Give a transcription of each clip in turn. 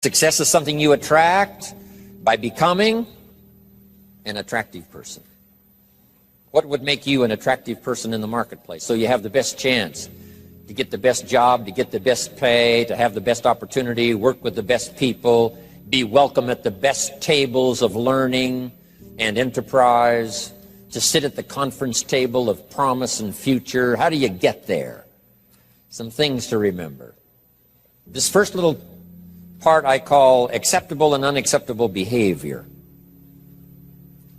Success is something you attract by becoming an attractive person. What would make you an attractive person in the marketplace? So you have the best chance to get the best job, to get the best pay, to have the best opportunity, work with the best people, be welcome at the best tables of learning and enterprise, to sit at the conference table of promise and future. How do you get there? Some things to remember. This first little part I call acceptable and unacceptable behavior.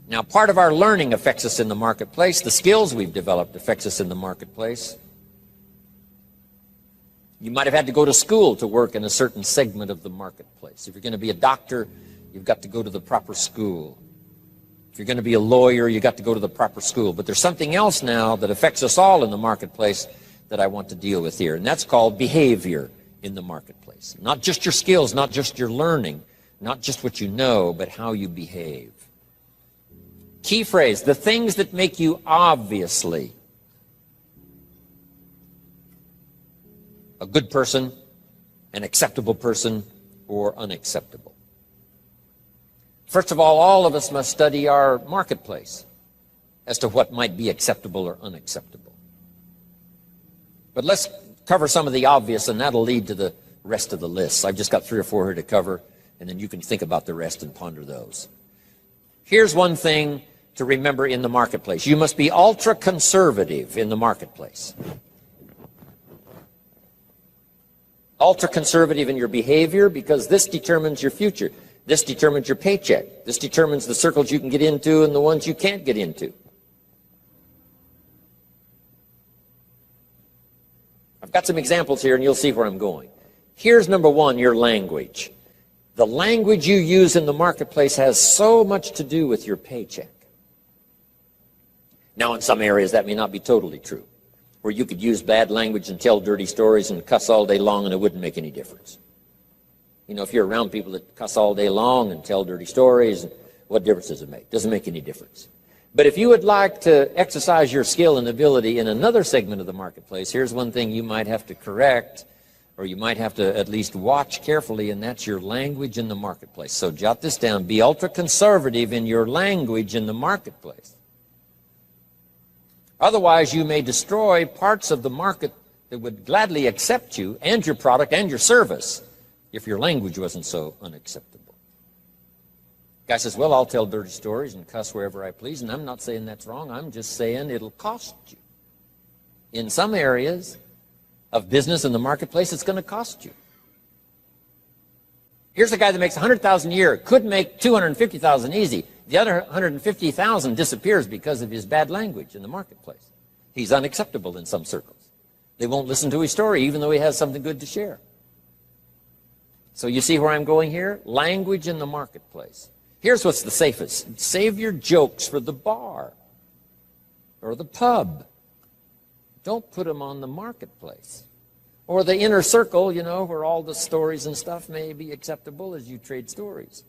Now, part of our learning affects us in the marketplace. The skills we've developed affects us in the marketplace. You might have had to go to school to work in a certain segment of the marketplace. If you're going to be a doctor, you've got to go to the proper school. If you're going to be a lawyer, you've got to go to the proper school. But there's something else now that affects us all in the marketplace that I want to deal with here, and that's called behavior in the marketplace. Not just your skills, not just your learning, not just what you know, but how you behave. Key phrase, the things that make you obviously a good person, an acceptable person, or unacceptable. First of all of us must study our marketplace as to what might be acceptable or unacceptable. But let's cover some of the obvious, and that'll lead to the rest of the list. I've just got 3 or 4 here to cover, and then you can think about the rest and ponder those. Here's one thing to remember in the marketplace. You must be ultra-conservative in the marketplace. Ultra-conservative in your behavior, because this determines your future. This determines your paycheck. This determines the circles you can get into and the ones you can't get into. I've got some examples here, and you'll see where I'm going. Here's number 1, your language. The language you use in the marketplace has so much to do with your paycheck. Now, in some areas, that may not be totally true, where you could use bad language and tell dirty stories and cuss all day long and it wouldn't make any difference. You know, if you're around people that cuss all day long and tell dirty stories, what difference does it make? Doesn't make any difference. But if you would like to exercise your skill and ability in another segment of the marketplace, here's one thing you might have to correct, or you might have to at least watch carefully, and that's your language in the marketplace. So jot this down. Be ultra-conservative in your language in the marketplace. Otherwise, you may destroy parts of the market that would gladly accept you and your product and your service if your language wasn't so unacceptable. Guy says, well, I'll tell dirty stories and cuss wherever I please, and I'm not saying that's wrong. I'm just saying it'll cost you. In some areas of business in the marketplace, it's going to cost you. Here's a guy that makes $100,000 a year, could make $250,000 easy. The other $150,000 disappears because of his bad language in the marketplace. He's unacceptable in some circles. They won't listen to his story, even though he has something good to share. So you see where I'm going here? Language in the marketplace. Here's what's the safest. Save your jokes for the bar or the pub. Don't put them on the marketplace. Or the inner circle, you know, where all the stories and stuff may be acceptable as you trade stories.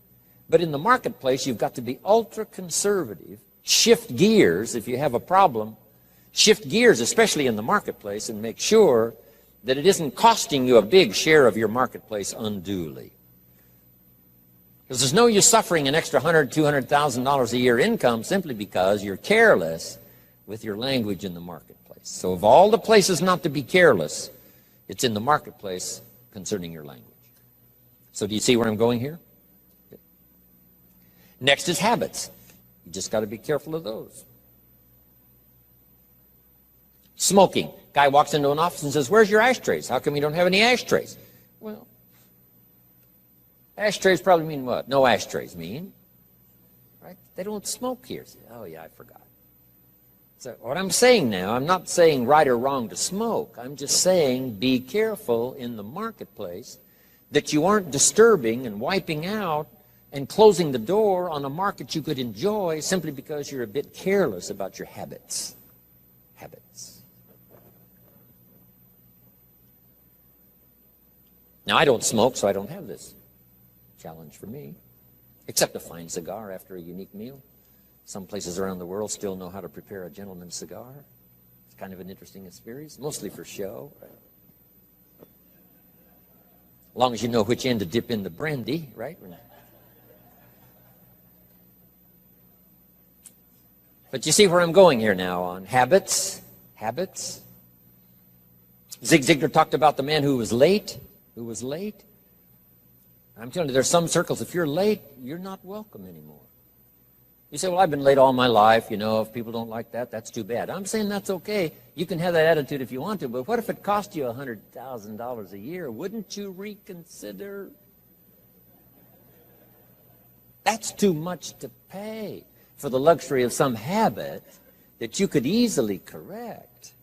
But in the marketplace, you've got to be ultra-conservative, shift gears if you have a problem, shift gears, especially in the marketplace, and make sure that it isn't costing you a big share of your marketplace unduly. Because there's no use suffering an extra $100,000, $200,000 a year income simply because you're careless with your language in the marketplace. So of all the places not to be careless, it's in the marketplace concerning your language. So do you see where I'm going here? Next is habits. You just got to be careful of those. Smoking. Guy walks into an office and says, where's your ashtrays? How come you don't have any ashtrays? Well, ashtrays probably mean what? No ashtrays mean. Right? They don't smoke here. Oh, yeah, I forgot. So what I'm saying now, I'm not saying right or wrong to smoke. I'm just saying be careful in the marketplace that you aren't disturbing and wiping out and closing the door on a market you could enjoy simply because you're a bit careless about your habits. Habits. Now, I don't smoke, so I don't have this challenge for me, except a fine cigar after a unique meal. Some places around the world still know how to prepare a gentleman's cigar. It's kind of an interesting experience, mostly for show. long as you know which end to dip in the brandy, right? But you see where I'm going here now on habits. Habits. Zig Ziglar talked about the man who was late. I'm telling you, there's some circles, if you're late, you're not welcome anymore. You say, well, I've been late all my life. If people don't like that, that's too bad. I'm saying that's okay. You can have that attitude if you want to, but what if it cost you $100,000 a year? Wouldn't you reconsider? That's too much to pay for the luxury of some habit that you could easily correct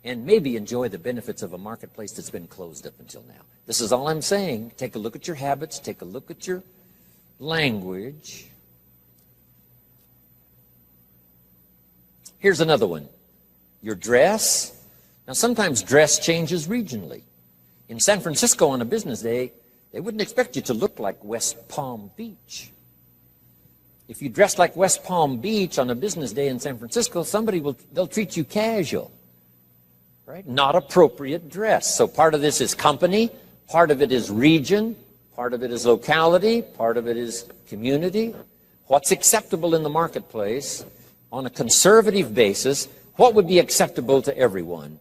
and maybe enjoy the benefits of a marketplace that's been closed up until now. This is all I'm saying. Take a look at your habits. Take a look at your language. Here's another one. Your dress. Now, sometimes dress changes regionally. In San Francisco on a business day, they wouldn't expect you to look like West Palm Beach. If you dress like West Palm Beach on a business day in San Francisco, they'll treat you casual, right? Not appropriate dress. So part of this is company, part of it is region, part of it is locality, part of it is community. What's acceptable in the marketplace on a conservative basis? What would be acceptable to everyone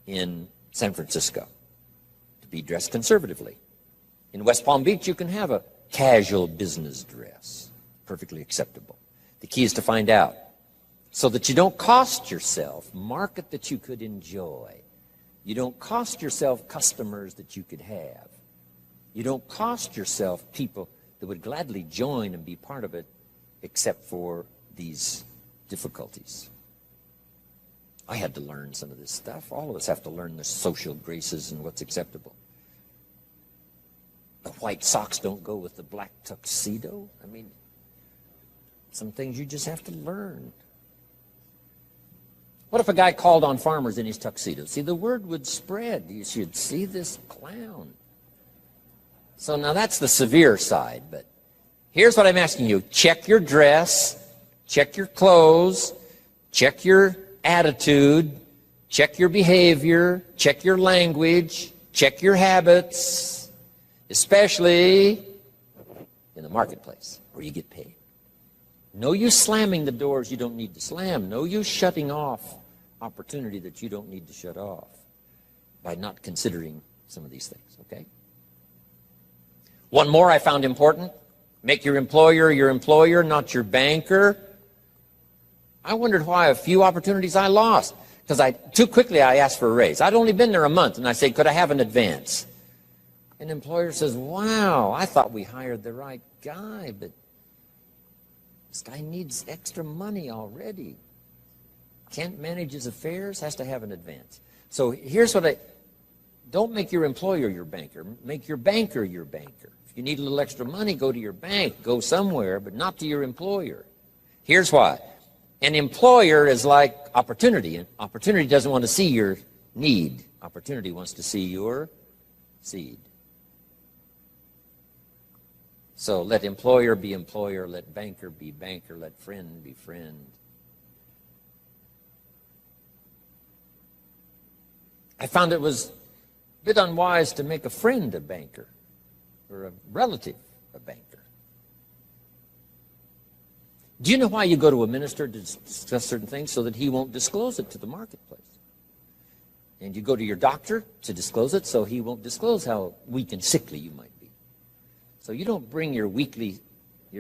in San Francisco? To be dressed conservatively. In West Palm Beach, you can have a casual business dress. Perfectly acceptable. The key is to find out so that you don't cost yourself market that you could enjoy. You don't cost yourself customers that you could have. You don't cost yourself people that would gladly join and be part of it except for these difficulties. I had to learn some of this stuff. All of us have to learn the social graces and what's acceptable. The white socks don't go with the black tuxedo. I mean, some things you just have to learn. What if a guy called on farmers in his tuxedo? See, the word would spread. You should see this clown. So now that's the severe side, but here's what I'm asking you. Check your dress, check your clothes, check your attitude, check your behavior, check your language, check your habits, especially in the marketplace where you get paid. No use slamming the doors you don't need to slam. No use shutting off opportunity that you don't need to shut off by not considering some of these things, okay? One more I found important. Make your employer, not your banker. I wondered why a few opportunities I lost because too quickly I asked for a raise. I'd only been there a month, and I said, could I have an advance? An employer says, wow, I thought we hired the right guy, but this guy needs extra money already. Can't manage his affairs, has to have an advance. So here's don't make your employer your banker. Make your banker your banker. If you need a little extra money, go to your bank. Go somewhere, but not to your employer. Here's why. An employer is like opportunity. And opportunity doesn't want to see your need. Opportunity wants to see your seed. So let employer be employer, let banker be banker, let friend be friend. I found it was a bit unwise to make a friend a banker or a relative a banker. Do you know why you go to a minister to discuss certain things? So that he won't disclose it to the marketplace. And you go to your doctor to disclose it so he won't disclose how weak and sickly you might be. So you don't bring your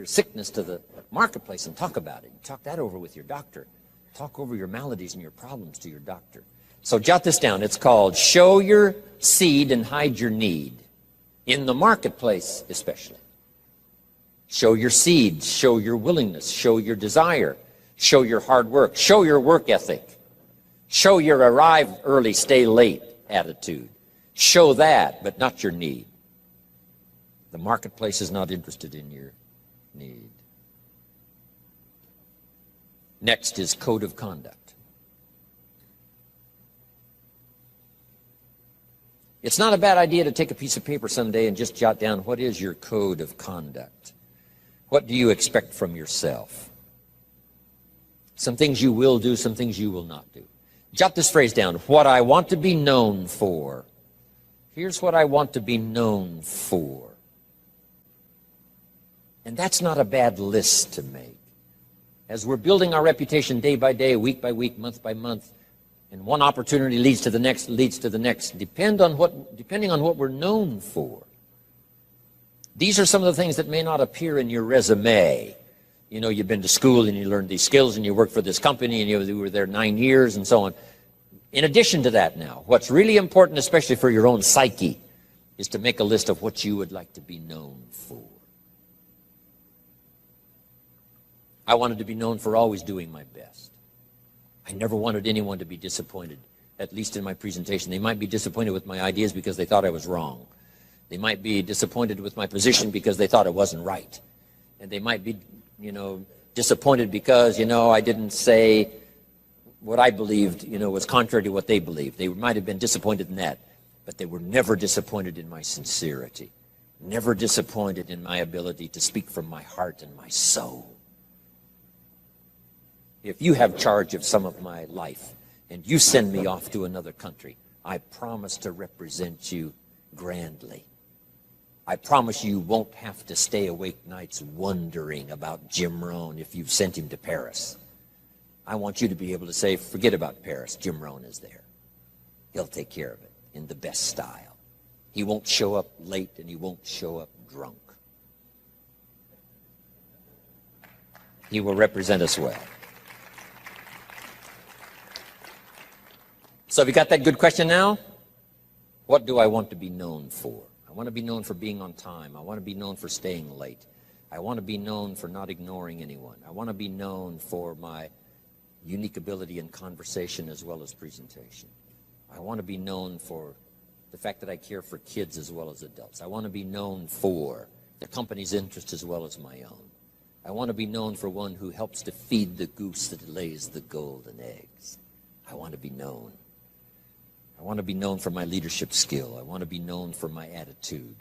sickness to the marketplace and talk about it. You talk that over with your doctor. Talk over your maladies and your problems to your doctor. So jot this down. It's called show your seed and hide your need. In the marketplace especially. Show your seed, show your willingness, show your desire, show your hard work, show your work ethic, show your arrive early, stay late attitude. Show that, but not your need. The marketplace is not interested in your need. Next is code of conduct. It's not a bad idea to take a piece of paper someday and just jot down what is your code of conduct. What do you expect from yourself? Some things you will do, some things you will not do. Jot this phrase down. What I want to be known for. Here's what I want to be known for. And that's not a bad list to make. As we're building our reputation day by day, week by week, month by month, and one opportunity leads to the next, depending on what we're known for. These are some of the things that may not appear in your resume. You know, you've been to school and you learned these skills and you work for this company and you were there 9 years and so on. In addition to that now, what's really important, especially for your own psyche, is to make a list of what you would like to be known for. I wanted to be known for always doing my best. I never wanted anyone to be disappointed, at least in my presentation. They might be disappointed with my ideas because they thought I was wrong. They might be disappointed with my position because they thought it wasn't right. And they might be, disappointed because, I didn't say what I believed, was contrary to what they believed. They might have been disappointed in that, but they were never disappointed in my sincerity, never disappointed in my ability to speak from my heart and my soul. If you have charge of some of my life and you send me off to another country, I promise to represent you grandly. I promise you won't have to stay awake nights wondering about Jim Rohn if you've sent him to Paris. I want you to be able to say, forget about Paris, Jim Rohn is there. He'll take care of it in the best style. He won't show up late and he won't show up drunk. He will represent us well. So have you got that good question now? What do I want to be known for? I want to be known for being on time. I want to be known for staying late. I want to be known for not ignoring anyone. I want to be known for my unique ability in conversation as well as presentation. I want to be known for the fact that I care for kids as well as adults. I want to be known for the company's interest as well as my own. I want to be known for one who helps to feed the goose that lays the golden eggs. I want to be known. I want to be known for my leadership skill. I want to be known for my attitude.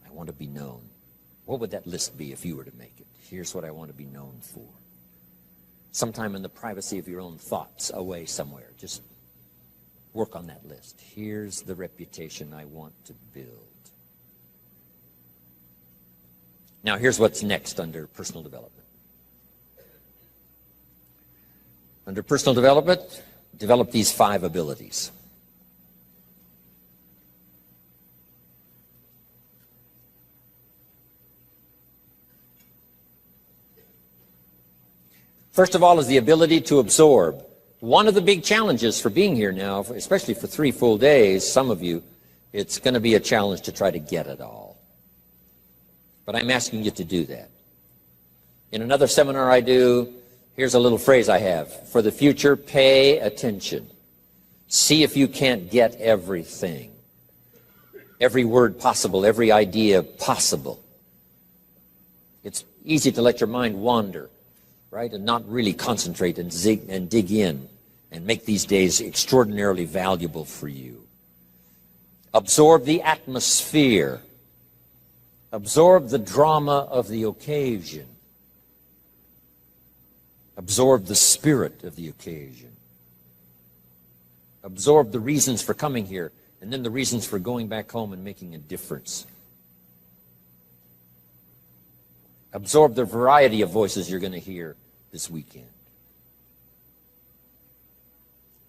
I want to be known. What would that list be if you were to make it? Here's what I want to be known for. Sometime in the privacy of your own thoughts, away somewhere, just work on that list. Here's the reputation I want to build. Now, here's what's next under personal development. Under personal development, develop these 5 abilities. First of all is the ability to absorb. One of the big challenges for being here now, especially for 3 full days, some of you, it's going to be a challenge to try to get it all. But I'm asking you to do that. In another seminar I do, here's a little phrase I have. For the future, pay attention. See if you can't get everything. Every word possible, every idea possible. It's easy to let your mind wander, right, and not really concentrate and dig in and make these days extraordinarily valuable for you. Absorb the atmosphere. Absorb the drama of the occasion. Absorb the spirit of the occasion. Absorb the reasons for coming here and then the reasons for going back home and making a difference. Absorb the variety of voices you're going to hear this weekend.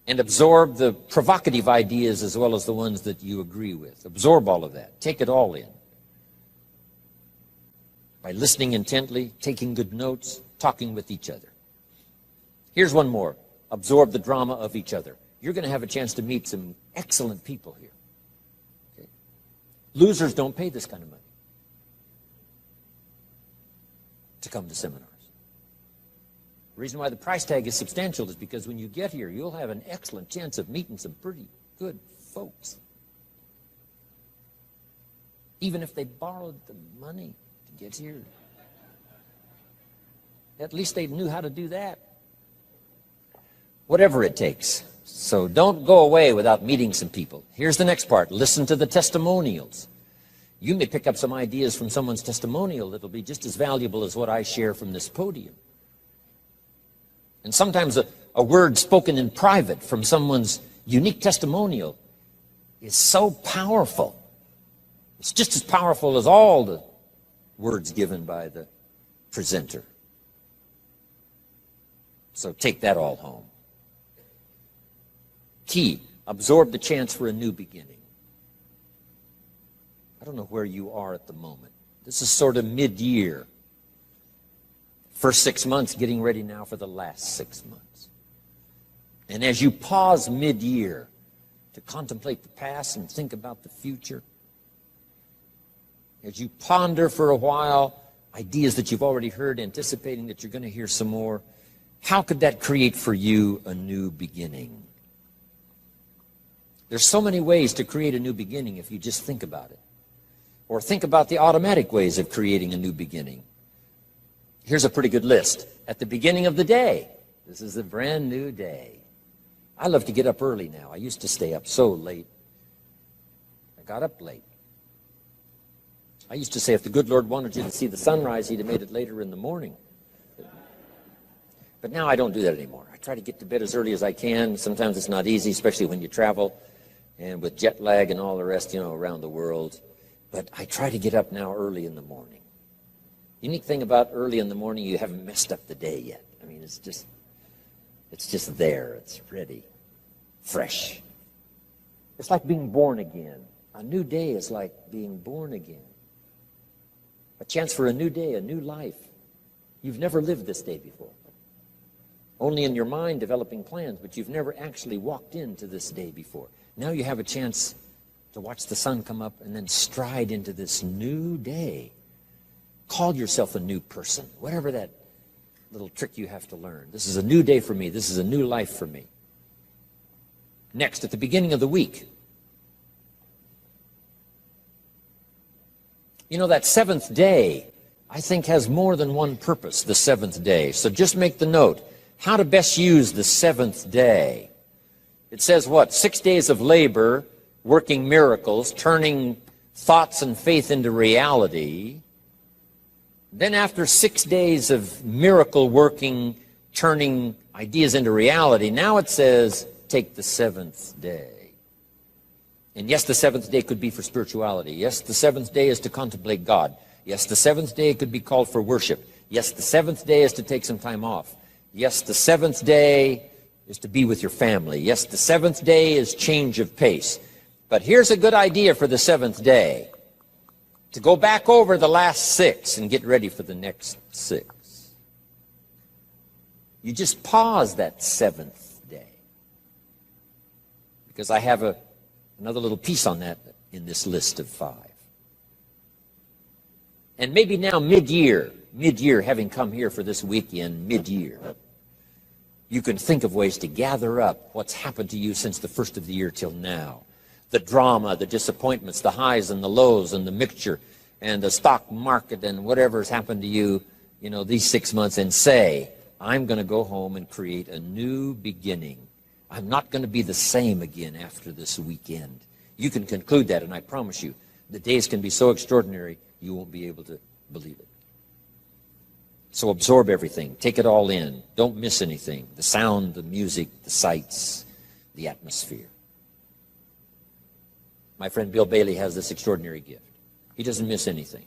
And absorb the provocative ideas as well as the ones that you agree with. Absorb all of that. Take it all in. By listening intently, taking good notes, talking with each other. Here's one more. Absorb the drama of each other. You're going to have a chance to meet some excellent people here. Okay? Losers don't pay this kind of money to come to seminars. The reason why the price tag is substantial is because when you get here, you'll have an excellent chance of meeting some pretty good folks. Even if they borrowed the money to get here. At least they knew how to do that. Whatever it takes. So don't go away without meeting some people. Here's the next part. Listen to the testimonials. You may pick up some ideas from someone's testimonial that will be just as valuable as what I share from this podium. And sometimes a word spoken in private from someone's unique testimonial is so powerful It's just as powerful as all the words given by the presenter. So take that all home. Key, absorb the chance for a new beginning. I don't know where you are at the moment. This is sort of mid-year. First 6 months, getting ready now for the last 6 months. And as you pause mid-year to contemplate the past and think about the future, as you ponder for a while ideas that you've already heard, anticipating that you're going to hear some more, how could that create for you a new beginning? There's so many ways to create a new beginning if you just think about it. Or think about the automatic ways of creating a new beginning. Here's a pretty good list. At the beginning of the day, this is a brand new day. I love to get up early now. I used to stay up so late. I got up late. I used to say if the good Lord wanted you to see the sunrise, he'd have made it later in the morning. But now I don't do that anymore. I try to get to bed as early as I can. Sometimes it's not easy, especially when you travel and with jet lag and all the rest, around the world. But I try to get up now early in the morning. Unique thing about early in the morning, you haven't messed up the day yet. I mean, it's just there. It's ready, fresh. It's like being born again. A new day is like being born again. A chance for a new day, a new life. You've never lived this day before. Only in your mind developing plans, but you've never actually walked into this day before. Now you have a chance to watch the sun come up and then stride into this new day. Call yourself a new person, whatever that little trick you have to learn. This is a new day for me. This is a new life for me. Next, at the beginning of the week, that seventh day, I think, has more than one purpose, the seventh day. So just make the note. How to best use the seventh day. It says what? 6 days of labor, working miracles, turning thoughts and faith into reality. Then after 6 days of miracle working, turning ideas into reality, now it says, take the seventh day. And yes, the seventh day could be for spirituality. Yes, the seventh day is to contemplate God. Yes, the seventh day could be called for worship. Yes, the seventh day is to take some time off. Yes, the seventh day is to be with your family. Yes, the seventh day is change of pace. But here's a good idea for the seventh day. To go back over the last 6 and get ready for the next 6. You just pause that seventh day. Because I have another little piece on that in this list of 5. And maybe now mid-year, having come here for this weekend, mid-year, you can think of ways to gather up what's happened to you since the first of the year till now. The drama, the disappointments, the highs and the lows and the mixture and the stock market and whatever's happened to you, these 6 months, and say, I'm going to go home and create a new beginning. I'm not going to be the same again after this weekend. You can conclude that, and I promise you, the days can be so extraordinary, you won't be able to believe it. So absorb everything. Take it all in. Don't miss anything. The sound, the music, the sights, the atmosphere. My friend Bill Bailey has this extraordinary gift. He doesn't miss anything.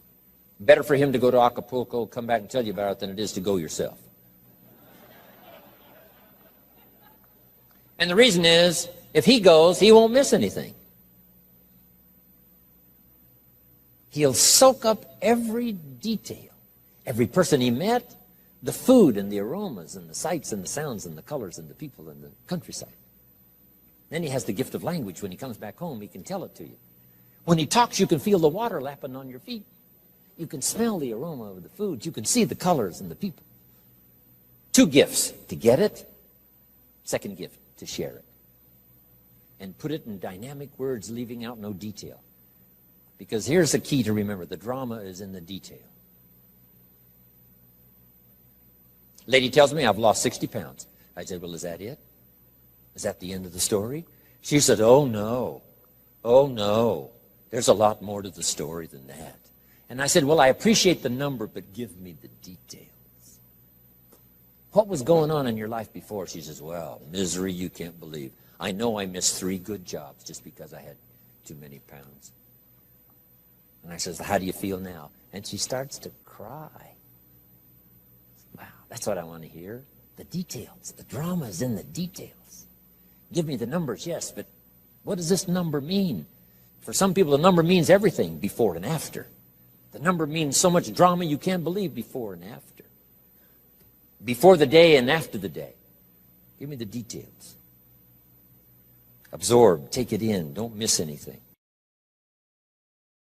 Better for him to go to Acapulco, come back and tell you about it, than it is to go yourself. And the reason is, if he goes, he won't miss anything. He'll soak up every detail, every person he met, the food and the aromas and the sights and the sounds and the colors and the people and the countryside. Then he has the gift of language. When he comes back home, he can tell it to you. When he talks, you can feel the water lapping on your feet. You can smell the aroma of the food. You can see the colors and the people. 2 gifts: to get it, second gift, to share it. And put it in dynamic words, leaving out no detail. Because here's the key to remember: the drama is in the detail. Lady tells me I've lost 60 pounds. I said, well, is that it? Is that the end of the story? She said, oh no, there's a lot more to the story than that. And I said, well, I appreciate the number, but give me the details. What was going on in your life before? She says, well, misery you can't believe. I know I missed 3 good jobs just because I had too many pounds. And I says, how do you feel now? And she starts to cry. Wow, that's what I want to hear. The details. The drama is in the details. Give me the numbers, yes, but what does this number mean? For some people, the number means everything, before and after. The number means so much drama you can't believe, before and after. Before the day and after the day. Give me the details. Absorb, take it in, don't miss anything.